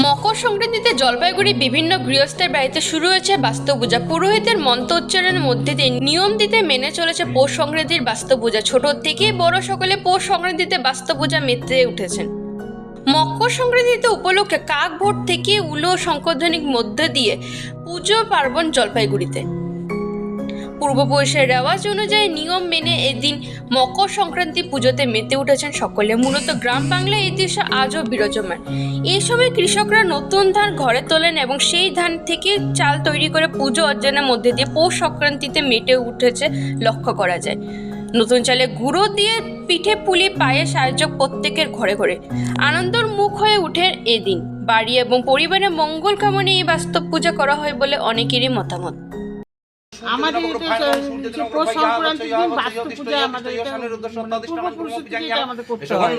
মকর সংক্রান্তিতে জলপাইগুড়ি বিভিন্ন গৃহস্থের বাড়িতে শুরু হয়েছে বাস্তু পূজা। পুরোহিতের মন্ত্র উচ্চারণের মধ্যে দিয়ে নিয়ম দিতে মেনে চলেছে পৌষ সংক্রান্তির বাস্তু পূজা। ছোট থেকে বড় সকলে পৌষ সংক্রান্তিতে বাস্তু পূজা মেতে উঠেছেন। মকর সংক্রান্তিতে উপলক্ষে কাক ভোর থেকে উলো শঙ্করধ্বনির মধ্যে দিয়ে পুজো পার্বণ জলপাইগুড়িতে। পূর্বপুরুষের রেওয়াজ অনুযায়ী নিয়ম মেনে এদিন মকর সংক্রান্তি পুজোতে মেতে উঠেছেন সকলে। মূলত গ্রাম বাংলায় এই দৃশ্য আজও বিরাজমান। এই সময় কৃষকরা নতুন ধান ঘরে তোলেন এবং সেই ধান থেকে চাল তৈরি করে পুজো অর্জনের মধ্যে দিয়ে পৌষ সংক্রান্তিতে মেতে উঠেছে লক্ষ্য করা যায়। নতুন চালে গুঁড়ো দিয়ে পিঠে পুলি পায়েস আয়োজক প্রত্যেকের ঘরে ঘরে আনন্দর মুখ হয়ে ওঠে এদিন। বাড়ি এবং পরিবারের মঙ্গল কামনে এই বাস্তব পূজা করা হয় বলে অনেকেরই মতামত। আমাদের পৌষ সংক্রান্তির দিন বাস্তু পূজা আমাদের পূর্বপুরুষের থেকে আমাদের করতে হয়।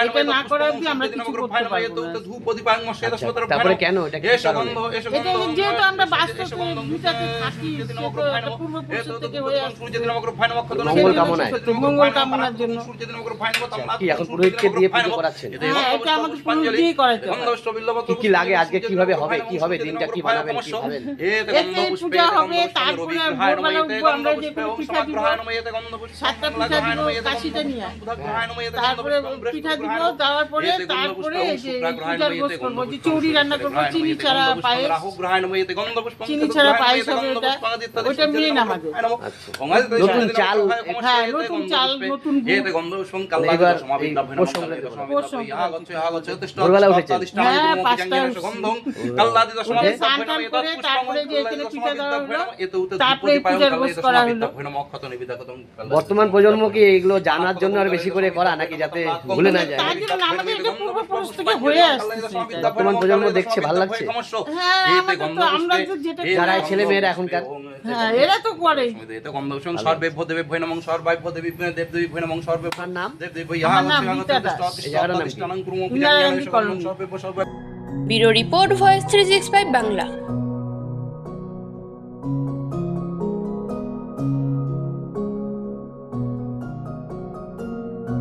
এটা না করে অবধি আমরা কিছু করতে পারবো না। তারপরে কেন এটা যেহেতু আমরা বাস্তু পূজাতে থাকি, পূর্বপুরুষের থেকে হয়ে আসছে মঙ্গল কামনায়, মঙ্গল কামনার জন্য। কি এখন পুরোহিতকে দিয়ে পুজো করাচ্ছেন? হ্যাঁ, এটা আমাদের পুরোহিত দিয়েই করাইতে হয়। কি কি লাগে আজকে, কিভাবে হবে, কি হবে, দিনটা কি বানাবেন, কি খাবেন? এতে পূজা হবে, তারপরে ভোরবেলা উঠবো, আমরা যে পিঠা দিব, 7টা পিঠা দিব কাশিটা নিয়ে, তারপরে পিঠা দিব, দেওয়ার পরে তারপরে যে পূজার গোছ করবো, যে চৌরি রান্না করবো, চিনি ছাড়া পায়েস, চিনি ছাড়া পায়েস হবে। ওইটা মেন আমাদের। নতুন চাল, হ্যাঁ, নতুন চাল, নতুন এবার ভোরবেলা উঠেছে, হ্যাঁ, 5টায় স্নান টান করে তারপরে যে এখানে পিঠা দেওয়া হলো, তারপরে পূজার গোছ করা হলো। বর্তমান প্রজন্ম কি এগুলো জানার জন্য আর বেশি করে করা, নাকি যাতে ভুলে না যায়? তার জন্য আমাদের এটা পূর্বপুরুষ থেকে হয়ে আসছে। বর্তমান প্রজন্ম দেখছে, ভালো লাগছে। হ্যাঁ, আমরা তো যেটা যারা ছেলে মেয়েরা এখনকার, হ্যাঁ, এরা তো করে। তার নাম Narayan colony. Bureau report, voice 365 Bangla.